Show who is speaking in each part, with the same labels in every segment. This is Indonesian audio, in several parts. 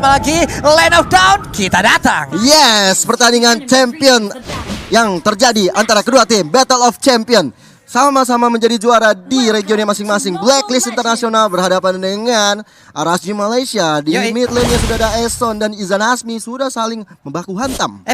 Speaker 1: lama lagi, Land of Dawn, kita datang.
Speaker 2: Yes, pertandingan champion yang terjadi antara kedua tim, Battle of Champion. Sama-sama menjadi juara di regionnya masing-masing. Blacklist Internasional berhadapan dengan RSG Malaysia. Di mid lane-nya sudah ada Eson dan Izan Hasmi sudah saling membaku hantam.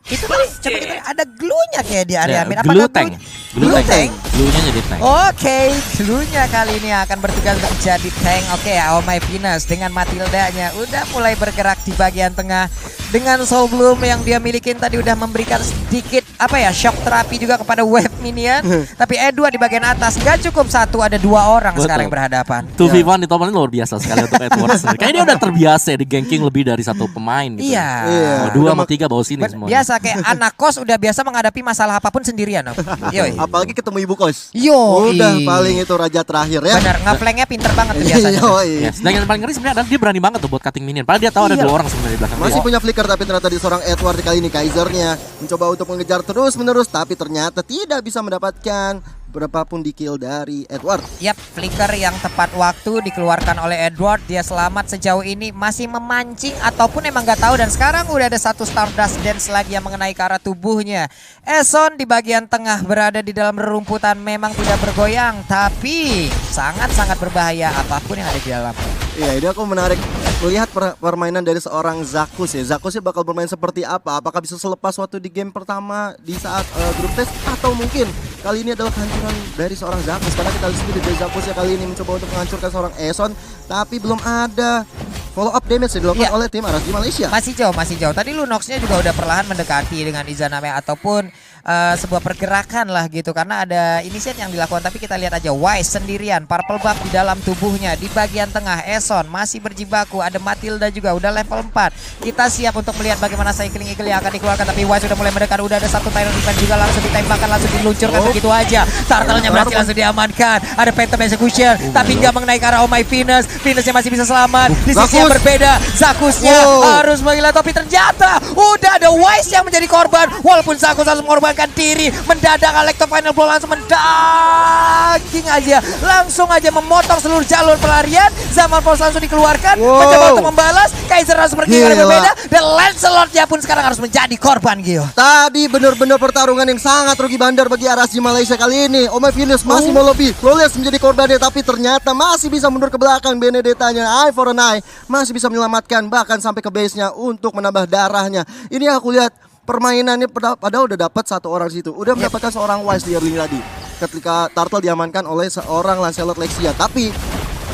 Speaker 1: Itu tadi, coba kita ada glue-nya kayak di area mid.
Speaker 3: Glue tank. Glue tank. Glue-nya jadi tank.
Speaker 1: Oke, glue-nya kali ini akan bertugas untuk jadi tank. Oke, Oh My Venus dengan Matildanya udah mulai bergerak di bagian tengah. Dengan Soul Bloom yang dia milikin tadi udah memberikan sedikit shock terapi juga kepada wave minion. Tapi E2 di bagian atas nggak cukup satu, ada dua orang sekarang yang berhadapan.
Speaker 3: 2v1 di top lane luar biasa sekali untuk Edwards. Kayaknya dia udah terbiasa di ganking lebih dari satu pemain gitu.
Speaker 1: Iya.
Speaker 3: Mau 2 mau 3 bawa sini semua.
Speaker 1: Biasa kayak anak kos udah biasa menghadapi masalah apapun sendirian. Yoi.
Speaker 2: Apalagi ketemu ibu kos.
Speaker 1: Yoi.
Speaker 2: Udah paling itu raja terakhir ya.
Speaker 1: Bener, nge-flanknya pinter banget biasanya.
Speaker 3: Yes. Dan yang paling ngeri sebenarnya adalah dia berani banget tuh buat cutting minion. Padahal dia tahu ada dua orang sebenarnya di belakang.
Speaker 2: Masih punya flicker tapi ternyata di seorang Edward kali ini Kaisernya mencoba untuk mengejar terus menerus tapi ternyata tidak bisa mendapatkan berapapun di kill dari Edward.
Speaker 1: Yap, flicker yang tepat waktu dikeluarkan oleh Edward. Dia selamat sejauh ini, masih memancing ataupun emang gak tahu. Dan sekarang udah ada satu Stardust Dance lagi yang mengenai ke arah tubuhnya. Eson di bagian tengah berada di dalam rerumputan, memang tidak bergoyang tapi sangat-sangat berbahaya apapun yang ada di dalam.
Speaker 2: Iya, ini aku menarik melihat permainan dari seorang Zakus ya. Zakus bakal bermain seperti apa? Apakah bisa selepas waktu di game pertama di saat grup test, atau mungkin kali ini adalah kehancuran dari seorang Zakus, karena kita lihat sendiri dari Zakus ya kali ini mencoba untuk menghancurkan seorang Eson tapi belum ada follow up damage yang dilakukan oleh tim RSG Malaysia.
Speaker 1: Masih jauh. Tadi Lunox-nya juga udah perlahan mendekati dengan Izaname ataupun sebuah pergerakan lah gitu, karena ada initiate yang dilakukan. Tapi kita lihat aja Wise sendirian, purple buff di dalam tubuhnya. Di bagian tengah Eson masih berjibaku, ada Matilda juga udah level 4. Kita siap untuk melihat bagaimana cycling eagle yang akan dikeluarkan, tapi Wise sudah mulai mendekat. Udah ada satu Tyrant Defense juga langsung ditembakkan, langsung diluncurkan begitu aja. Turtle-nya berhasil langsung diamankan. Ada Phantom Execution tapi nggak mengenai ke arah Oh My Venus. Venusnya masih bisa selamat. Di sisi yang berbeda, Zakusnya harus menghilangkan, tapi ternyata udah ada Wise yang menjadi korban. Walaupun Zakus harus mengorbankan diri, mendadak Electro Final Blow langsung mendaging aja, langsung aja memotong seluruh jalur pelarian. Zaman Force langsung dikeluarkan, mencoba untuk membalas. Kaiser harus pergi ke arah berbeda, dan Lancelot-nya pun sekarang harus menjadi korban, Gio.
Speaker 2: Tadi benar-benar pertarungan yang sangat rugi bandar bagi RSG Malaysia kali ini. Oh My Venus masih mau lebih, Flawless menjadi korbannya, tapi ternyata masih bisa mundur ke belakang. Benedetta-nya Eye for an Eye masih bisa menyelamatkan, bahkan sampai ke base-nya untuk menambah darahnya. Ini yang aku lihat permainannya, padahal udah dapat satu orang situ, udah mendapatkan seorang Wise di early tadi ketika Turtle diamankan oleh seorang Lancelot Lexia, tapi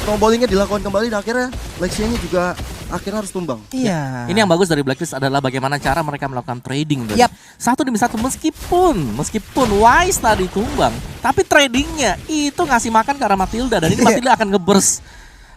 Speaker 2: snowballingnya dilakukan kembali dan akhirnya Lexianya juga akhirnya harus tumbang.
Speaker 1: Iya.
Speaker 3: Ini yang bagus dari Blacklist adalah bagaimana cara mereka melakukan trading. Satu demi satu, meskipun Wise tadi tumbang, tapi tradingnya itu ngasih makan ke arah Matilda, dan ini Matilda akan nge-burst,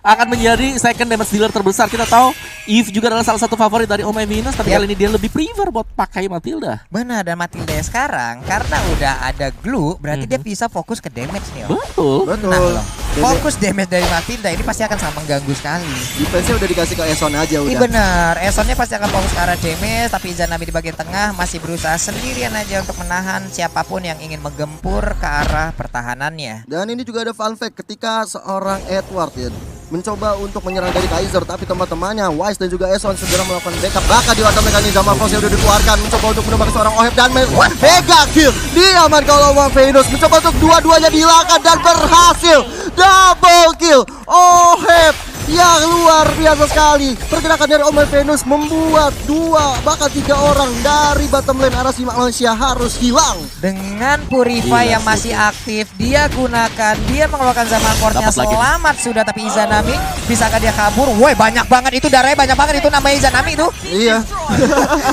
Speaker 3: akan menjadi second damage dealer terbesar. Kita tahu Eve juga adalah salah satu favorit dari Oh My Venus, tapi kali ini dia lebih prefer buat pakai Matilda.
Speaker 1: Benar, dan Matilda sekarang karena udah ada glue, berarti dia bisa fokus ke damage nih.
Speaker 3: Betul.
Speaker 1: Nah, fokus damage dari Matilda ini pasti akan sangat mengganggu sekali.
Speaker 2: Defense-nya udah dikasih ke Eson aja udah.
Speaker 1: Ini benar, Esonnya pasti akan fokus ke arah damage, tapi Izanami di bagian tengah masih berusaha sendirian aja untuk menahan siapapun yang ingin menggempur ke arah pertahanannya.
Speaker 2: Dan ini juga ada fun fact, ketika seorang Edward ya mencoba untuk menyerang dari Kaiser, tapi teman-temannya Wise dan juga Eson segera melakukan backup. Bahkan di waktu mekanisme Zaman Force yang udah dikeluarkan, mencoba untuk menembak seorang Oheb dan mega kill diamankan oleh Venus, mencoba untuk dua-duanya dihilangkan dan berhasil double kill. Oheb yang luar biasa sekali. Pergerakan dari Oh My Venus membuat 2 bahkan 3 orang dari bottom lane RSG Malaysia harus hilang.
Speaker 1: Dengan Purify yang masih aktif, dia gunakan, dia mengeluarkan Zaman Force-nya selamat sudah, tapi Izanami bisakah dia kabur? Woi, banyak banget itu, darahnya banyak banget itu, namanya Izanami itu.
Speaker 2: Iya.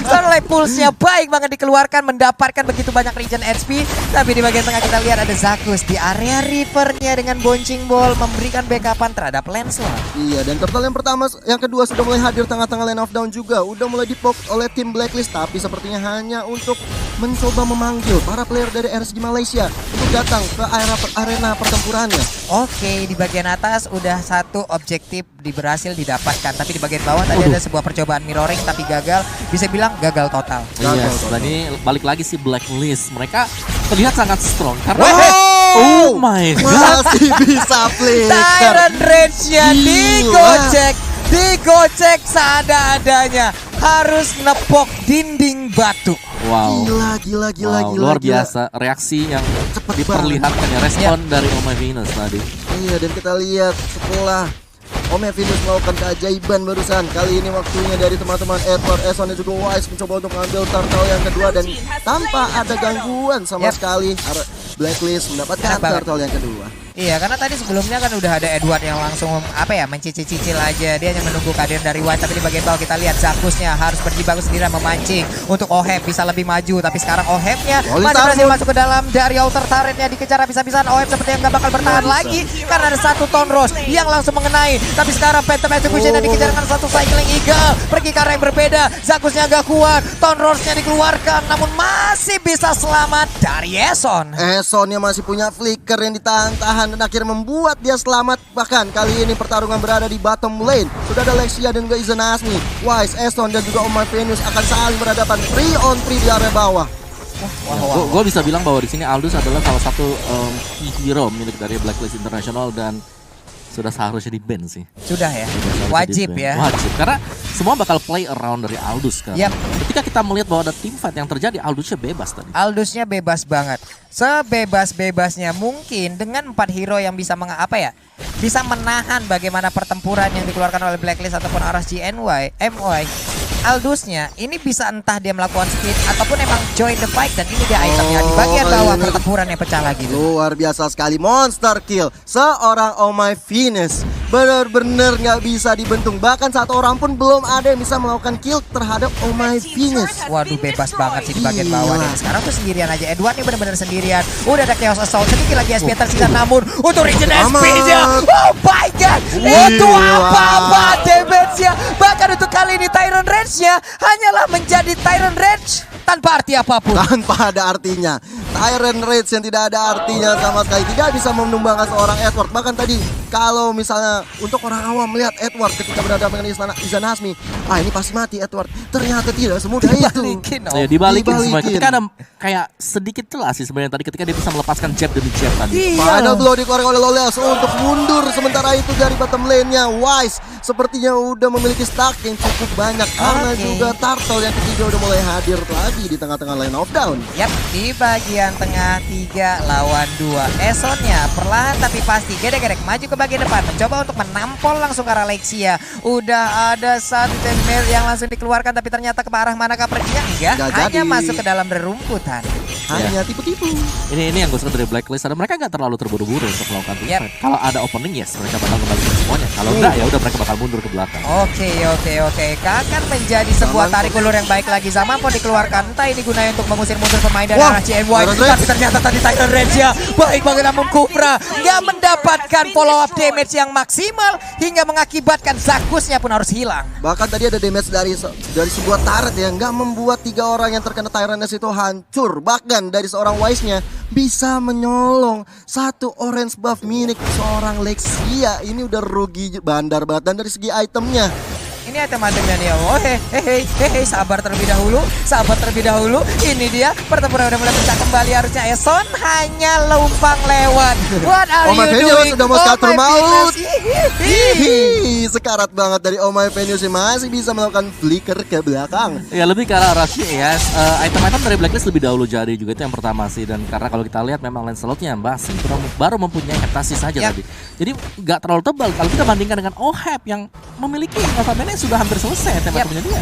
Speaker 1: Starlight Pulse-nya baik banget dikeluarkan, mendapatkan begitu banyak regen HP. Tapi di bagian tengah kita lihat ada Zakus di area Reaper-nya dengan Bouncing Ball memberikan backupan terhadap Lancelot.
Speaker 2: Iya, dan Turtle yang pertama, yang kedua sudah mulai hadir tengah-tengah Land of Dawn juga. Udah mulai dipok oleh tim Blacklist, tapi sepertinya hanya untuk mencoba memanggil para player dari RSG Malaysia untuk datang ke arena pertempurannya.
Speaker 1: Oke, di bagian atas udah satu objektif berhasil didapatkan, tapi di bagian bawah tadi ada sebuah percobaan mirroring tapi gagal. Bisa bilang gagal total.
Speaker 3: Dan ini balik lagi sih Blacklist. Mereka terlihat sangat strong karena oh my god,
Speaker 2: masih bisa flicker.
Speaker 1: Tyrant Rage-nya digocek digocek seadanya, harus nepok dinding batu.
Speaker 3: Wow.
Speaker 2: Gila.
Speaker 3: Luar biasa reaksi yang
Speaker 2: Cepet
Speaker 3: diperlihatkan ya, respon dari Oh My Venus tadi.
Speaker 2: Iya, dan kita lihat setelah Oh My Venus melakukan keajaiban barusan. Kali ini waktunya dari teman-teman Edward, Eson dan juga Wise mencoba untuk mengambil turtle yang kedua, dan tanpa ada gangguan sama sekali Blacklist mendapatkan turtle yang kedua.
Speaker 1: Iya, karena tadi sebelumnya kan udah ada Edward yang langsung mencicil-cicil aja. Dia hanya menunggu kehadiran dari Wise, tapi di bagian bawah kita lihat Zakusnya harus berjibaku sendirian memancing untuk Oheb bisa lebih maju. Tapi sekarang Ohebnya masih berhasil masuk ke dalam dari outer turretnya, dikejar habis-habisan. Oheb seperti yang gak bakal bertahan lagi karena ada satu Tonros yang langsung mengenai. Tapi sekarang Phantom Execution yang dikejar dengan satu Cycling Eagle, pergi ke arah yang berbeda. Zakusnya gak kuat, Tonrosnya dikeluarkan, namun masih bisa selamat dari Eson.
Speaker 2: Esonnya masih punya flicker yang ditahan-tahan dan akhirnya membuat dia selamat. Bahkan kali ini pertarungan berada di bottom lane. Sudah ada Lexia dan juga Izan Asmi. Wise, Eson dan juga Oh My Venus akan saling berhadapan 3 on 3 di area bawah.
Speaker 3: Gue bisa bilang bahwa di sini Aldous adalah salah satu key hero milik dari Blacklist International dan sudah seharusnya di-ban sih.
Speaker 1: Sudah ya? Wajib ya?
Speaker 3: Wajib, karena semua bakal play around dari Aldous kan. Ketika kita melihat bahwa ada team fight yang terjadi, Aldous-nya bebas tadi.
Speaker 1: Aldous-nya bebas banget. Sebebas-bebasnya mungkin dengan 4 hero yang bisa bisa menahan bagaimana pertempuran yang dikeluarkan oleh Blacklist ataupun RSG MY. Aldous-nya ini bisa entah dia melakukan speed ataupun emang join the fight, dan ini dia itemnya di bagian bawah pertempuran yang pecah lagi.
Speaker 2: Luar biasa sekali, monster kill seorang Oh My Venus. Bener-bener nggak bisa dibentung. Bahkan satu orang pun belum ada yang bisa melakukan kill terhadap Oh My Venus.
Speaker 1: Waduh, bebas banget sih di bagian bawah. Dan sekarang tuh sendirian aja. Edward nih bener-bener sendirian. Udah ada Chaos Assault, sedikit lagi SP tersisa, namun untuk regen SP-nya, oh my god, itu apa damage-nya. Bahkan untuk kali ini Tyrant Rage-nya hanyalah menjadi Tyrant Rage tanpa arti apapun.
Speaker 2: Tanpa ada artinya. Tyrant Rage yang tidak ada artinya sama sekali, tidak bisa menumbangkan seorang Edward. Bahkan tadi kalau misalnya untuk orang awam melihat Edward ketika berhadapan dengan Izan Asmi, ini pasti mati Edward. Ternyata tidak semudah itu.
Speaker 3: Dibalikin semua. Ketika ada kayak sedikit celah sih sebenarnya tadi ketika dia bisa melepaskan jab demi jab tadi.
Speaker 2: Final blow dikeluarkan oleh Loleos untuk mundur. Sementara itu dari bottom lane-nya Wise sepertinya udah memiliki stack yang cukup banyak, karena juga Turtle yang ketiga udah mulai hadir lagi di tengah-tengah line of down.
Speaker 1: Yap, di bagian tengah 3 lawan 2. Esonnya perlahan tapi pasti gedek-gedek maju ke bagian depan, mencoba untuk menampol langsung ke arah Lexia. Udah ada satu Chainmail yang langsung dikeluarkan, tapi ternyata ke arah manakah perginya? Enggak, hanya masuk ke dalam rerumputan.
Speaker 2: Hanya tipu-tipu.
Speaker 3: Ini yang gue suka dari Blacklist, ada mereka nggak terlalu terburu-buru untuk melakukan team fight. Kalau ada opening, yes, mereka bakal kembali ke semuanya. Kalau enggak, ya udah mereka bakal mundur ke belakang.
Speaker 1: Oke. Akan menjadi sebuah tarik ulur yang baik lagi. Zamanpon dikeluarkan, entah ini gunanya untuk mengusir mundur pemain dari arah CNY. Tapi ternyata tadi Tyrant Rage ya baik banget, namun Kufra nggak mendapatkan follow up damage yang maksimal hingga mengakibatkan Zakusnya pun harus hilang.
Speaker 2: Bahkan tadi ada damage dari sebuah turret yang nggak membuat 3 orang yang terkena Tyrant Rage itu hancur. Bahkan dari seorang Wise-nya bisa menyolong satu orange buff milik seorang Lexia. Ini udah rugi bandar banget. Dan dari segi itemnya,
Speaker 1: ini item-itemnya nih, sabar terlebih dahulu. Ini dia pertempuran udah mulai pecah kembali. Harusnya Eson hanya lumpang lewat. What are you doing?
Speaker 2: Sudah mau scatter maut. Sekarat banget dari Oh My Venus masih bisa melakukan flicker ke belakang.
Speaker 3: Ya lebih ke arah rush ya. Item-item dari Blacklist lebih dahulu jadi juga, itu yang pertama sih. Dan karena kalau kita lihat memang Lancelot-nya masih baru mempunyai heptasis saja tadi. Jadi nggak terlalu tebal kalau kita bandingkan dengan Oheb yang memiliki notabene sudah hampir selesai item-itemnya dia.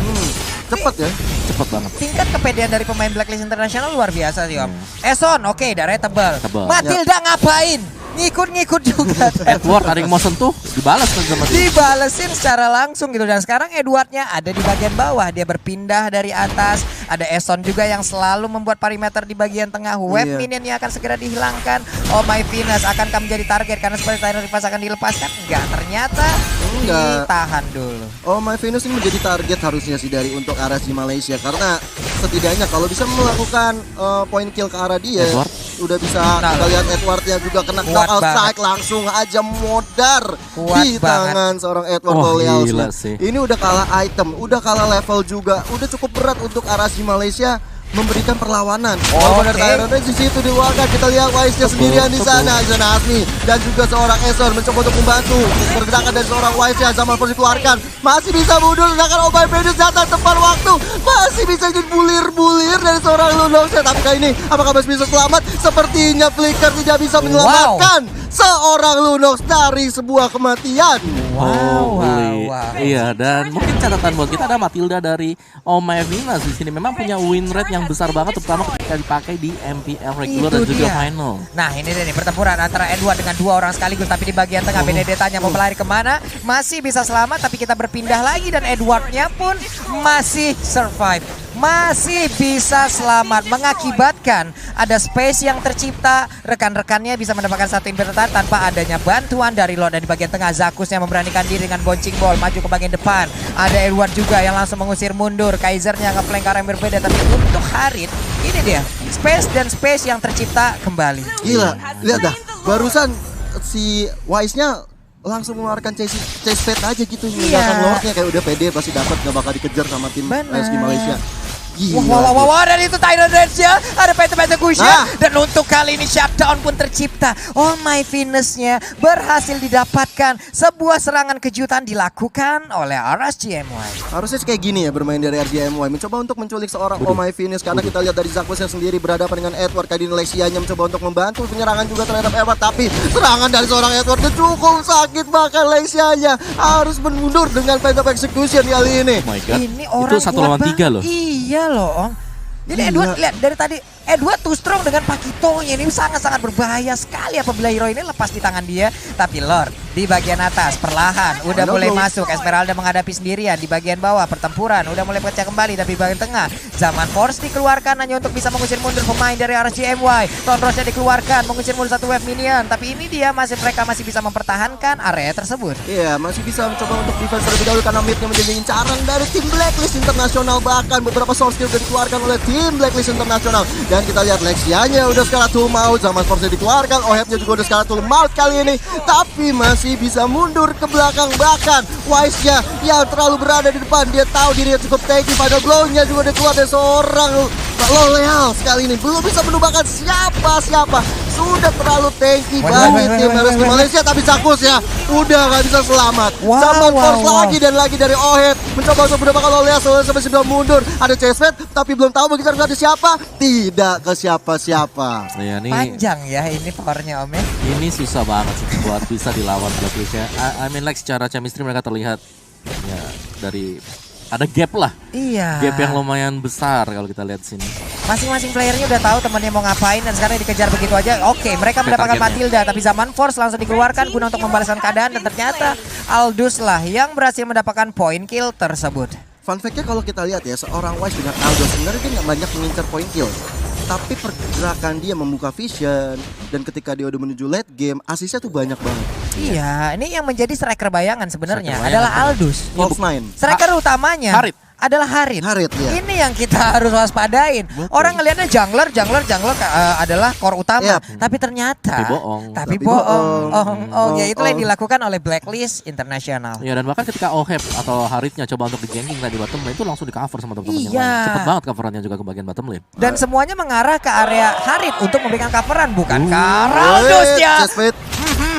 Speaker 3: Cepet banget. Tingkat
Speaker 1: kepedean dari pemain Blacklist International luar biasa sih, Om. Eson darahnya tebal. Matilda ngapain? Ngikut juga.
Speaker 3: Edward ada yang mau sentuh, dibalas sama dia.
Speaker 1: Dibalesin secara langsung gitu. Dan sekarang Edwardnya ada di bagian bawah, dia berpindah dari atas. Ada Eson juga yang selalu membuat perimeter di bagian tengah. Web minionnya akan segera dihilangkan. Oh My Venus akankah menjadi target karena seperti Tyrant Reverse akan dilepaskan? Enggak, ternyata ditahan dulu.
Speaker 2: Oh My Venus ini menjadi target harusnya sih dari untuk RSG Malaysia, karena setidaknya kalau bisa melakukan point kill ke arah dia,
Speaker 3: Edward
Speaker 2: udah bisa kita lihat Edwardnya juga kena knockout strike, langsung aja modar di tangan seorang Edward Loleals.
Speaker 3: Sih.
Speaker 2: Ini udah kalah item, udah kalah level juga, udah cukup berat untuk RSG Malaysia. memberikan perlawanan.
Speaker 1: Oh,
Speaker 2: Benar Tyron Rage di situ dikeluarkan. Kita lihat Wise-nya sendirian di sana. Izana Asmi dan juga seorang Eson mencoba untuk membantu pergerakan dari seorang Wise-nya. Zaman Force dikeluarkan. Masih bisa mundur, sedangkan Obai Venus datang tepat waktu. Masih bisa bulir-bulir dari seorang Lunox. Tapi kali ini apakah masih bisa selamat? Sepertinya Flicker tidak bisa menyelamatkan seorang Lunox dari sebuah kematian.
Speaker 1: Wow.
Speaker 3: Iya, dan mungkin catatan buat kita ada Matilda dari Omai Venus di sini memang punya win rate yang besar banget, terutama ketika dipakai di MPL regular dan juga final.
Speaker 1: Nah ini dia nih pertempuran antara Edward dengan dua orang sekaligus, tapi di bagian tengah Benedetta-nya mau melari kemana? Masih bisa selamat, tapi kita berpindah lagi dan Edward-nya pun masih survive. Masih bisa selamat, mengakibatkan ada space yang tercipta. Rekan-rekannya bisa mendapatkan satu inverter tanpa adanya bantuan dari Lord. Dan di bagian tengah Zakus yang memberanikan diri dengan bouncing ball maju ke bagian depan. Ada Edward juga yang langsung mengusir mundur. Kaisernya ngeflank ke arah yang berbeda, tapi untuk Harit ini dia space dan space yang tercipta kembali.
Speaker 2: Gila, lihat dah. Barusan si Wise-nya langsung mengeluarkan chase fate aja gitu. Meninggalkan Lordnya kayak udah pede pasti dapat, gak bakal dikejar sama tim SG Malaysia.
Speaker 1: Wah, dan itu Tyron Rage ya. Ada Penta Gusha. Dan untuk kali ini shutdown pun tercipta. Oh my Venus-nya berhasil didapatkan. Sebuah serangan kejutan dilakukan oleh RSGMY.
Speaker 2: Harusnya kayak gini ya bermain dari RSGMY. Mencoba untuk menculik seorang Oh my Venus. Karena kita lihat dari Zakus yang sendiri berhadapan dengan Edward. Kali ini Lexianya mencoba untuk membantu penyerangan juga terhadap Edward. Tapi serangan dari seorang Edward cukup sakit. Bahkan Lexianya harus mundur dengan Penta Execution kali ini.
Speaker 3: Oh my God.
Speaker 1: Ini orang
Speaker 3: itu 1 lawan 3 loh.
Speaker 1: Iya loh Om. Jadi Edward lihat dari tadi Edward too strong dengan Pakitonya ini sangat-sangat berbahaya sekali apabila hero ini lepas di tangan dia. Tapi Lord di bagian atas perlahan udah mulai masuk. Esmeralda menghadapi sendirian di bagian bawah. Pertempuran udah mulai pecah kembali, tapi di bagian tengah Zaman Force dikeluarkan hanya untuk bisa mengusir mundur pemain dari RSGMY. Tonrosnya dikeluarkan mengusir mundur satu wave minion, tapi ini dia mereka masih bisa mempertahankan area tersebut.
Speaker 2: Iya, masih bisa mencoba untuk defense terlebih dahulu karena midnya menjadi incaran dari tim Blacklist Internasional. Bahkan beberapa source skill sudah dikeluarkan oleh tim Blacklist Internasional. Dan kita lihat Lexianya udah skeletal maut, Zaman Force dikeluarkan, Ohebnya juga udah skeletal maut kali ini. Tapi masih bisa mundur ke belakang, bahkan Wise-nya yang terlalu berada di depan. Dia tahu dirinya cukup tanky, pada blow-nya juga udah keluar dari seorang Loleal sekali ini. Belum bisa menumbangkan siapa-siapa. Sudah terlalu tanky banget tim RSG Malaysia, tapi Zakus ya udah gak bisa selamat. Zaman Force lagi dan lagi dari Oheb mencoba untuk mendapatkan Loleal sampai sudah mundur. Ada Chesvet tapi belum tahu begitu ada siapa. Tidak ke siapa-siapa.
Speaker 3: Ya,
Speaker 1: panjang ya ini powernya Om ya.
Speaker 3: Ini susah banget sih buat bisa dilawan Blacklist ya. I mean like secara chemistry mereka terlihat ya dari ada gap lah.
Speaker 1: Iya.
Speaker 3: Gap yang lumayan besar kalau kita lihat sini.
Speaker 1: Masing-masing playernya udah tahu temannya mau ngapain dan sekarang dikejar begitu aja. Oke, mereka mendapatkan Matilda, tapi Zaman Force langsung dikeluarkan guna untuk membalaskan keadaan dan ternyata Aldous lah yang berhasil mendapatkan point kill tersebut.
Speaker 2: Fun fact-nya kalau kita lihat ya, seorang Wise dengan Aldous sebenarnya dia nggak banyak mengincar point kill. Tapi pergerakan dia membuka vision dan ketika dia udah menuju late game, asisnya tuh banyak banget.
Speaker 1: Iya, ini yang menjadi striker bayangan sebenarnya adalah Aldous. Striker utamanya adalah Harit.
Speaker 2: Ya.
Speaker 1: Ini yang kita harus waspadain. Orang ngelihatnya jungler adalah core utama, tapi ternyata tapi bohong. Ya itulah yang dilakukan oleh Blacklist Internasional.
Speaker 3: Ya, dan bahkan ketika Oheb atau Haritnya coba untuk di-ganking tadi bottom lane itu langsung di-cover sama teman-teman yang lain. Cepet banget coverannya juga ke bagian bottom lane.
Speaker 1: Dan semuanya mengarah ke area Harit untuk memberikan coveran, bukan ke Aldous ya.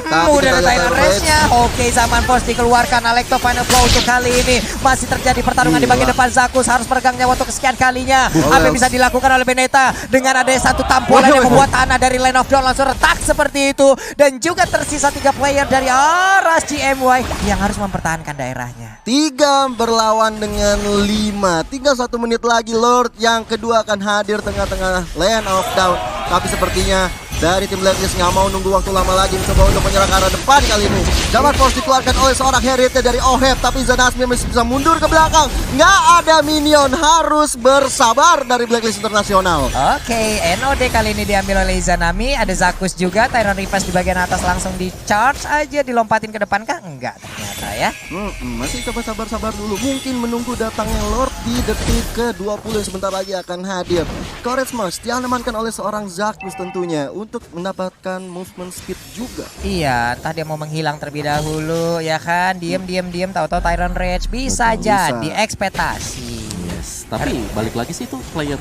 Speaker 1: Udah ada Tyron Rage-nya. Oke, Zaman Force dikeluarkan. Alecto final blow untuk kali ini. Masih terjadi pertarungan di bagian depan. Zakus harus pegang nyawa untuk kesekian kalinya. Apa yang bisa dilakukan oleh Benedetta dengan ada satu tampulan yang membuat tanah dari Lane of Dawn langsung retak seperti itu. Dan juga tersisa 3 player dari RSGMY yang harus mempertahankan daerahnya.
Speaker 2: 3 berlawan dengan 5. Tinggal 1 menit lagi Lord yang kedua akan hadir tengah-tengah Lane of Dawn. Tapi sepertinya dari tim Blacklist nggak mau nunggu waktu lama lagi mencoba untuk menyerang ke arah depan kali ini. Zaman Force dikeluarkan oleh seorang Herite dari Oheb, tapi Zanasmi masih bisa mundur ke belakang. Nggak ada minion, harus bersabar dari Blacklist Internasional.
Speaker 1: Oke, NOD kali ini diambil oleh Izanami. Ada Zakus juga, Tyron Rivas di bagian atas langsung di charge aja, dilompatin ke depan kah? Enggak ternyata ya.
Speaker 2: Masih coba sabar-sabar dulu. Mungkin menunggu datangnya Lord di detik ke-20 yang sebentar lagi akan hadir. Courage Smash diamankan oleh seorang Zakus tentunya untuk mendapatkan movement speed juga.
Speaker 1: Iya, entah dia mau menghilang terlebih dahulu ya kan. Diem tahu-tahu Tyron Rage bisa jadi ekspektasi.
Speaker 3: Yes, tapi balik lagi sih itu player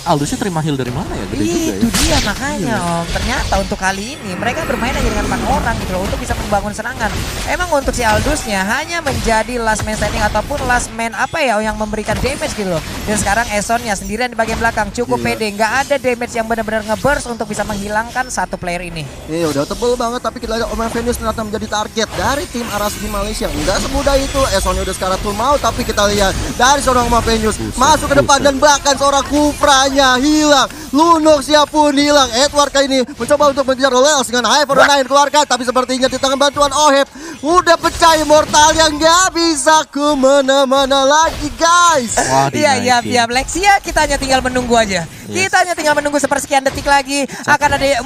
Speaker 3: Aldusnya terima heal dari mana ya? Gede juga
Speaker 1: Itu
Speaker 3: ya.
Speaker 1: dia makanya Om. Ternyata untuk kali ini mereka bermain hanya dengan 4 orang gitu loh untuk bisa membangun serangan. Emang untuk si Aldusnya hanya menjadi last man standing ataupun last man apa ya yang memberikan damage gitu loh. Dan sekarang Esonnya sendirian di bagian belakang cukup pede, nggak ada damage yang benar-benar ngeburst untuk bisa menghilangkan satu player ini.
Speaker 2: Udah tebel banget, tapi kita lihat Omega Venus ternyata menjadi target dari tim Arasbi Malaysia. Nggak semudah itu, Esonnya udah sekarang tuh mau, tapi kita lihat dari seorang Omega Venus masuk ke depan dan bahkan seorang Kufranya hilang. Lunoxia pun hilang. Edward kali ini mencoba untuk mengejar Lels dengan High for the Nine keluarkan, tapi sepertinya di tangan bantuan Oheb udah pecah Immortal yang nggak bisa kemana-mana lagi guys.
Speaker 3: Wah,
Speaker 1: Iya,
Speaker 3: dinaikin.
Speaker 1: Lexia kita hanya tinggal menunggu aja. Kita hanya tinggal menunggu sepersekian detik lagi akan ada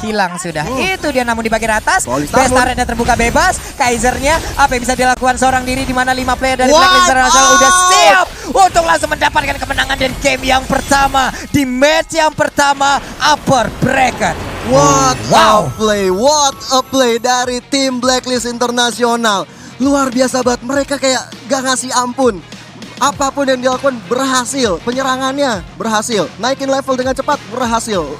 Speaker 1: hilang sudah. Itu dia namun di bagian atas. Best turretnya terbuka bebas. Kaisernya apa yang bisa dilakukan seorang diri di mana 5 player dari Blacklist International udah siap untuk langsung mendapatkan kemenangan dan game yang pertama di match yang pertama upper bracket.
Speaker 2: What a play dari tim Blacklist Internasional. Luar biasa banget, mereka kayak gak ngasih ampun. Apapun yang dilakukan berhasil, penyerangannya berhasil, naikin level dengan cepat berhasil.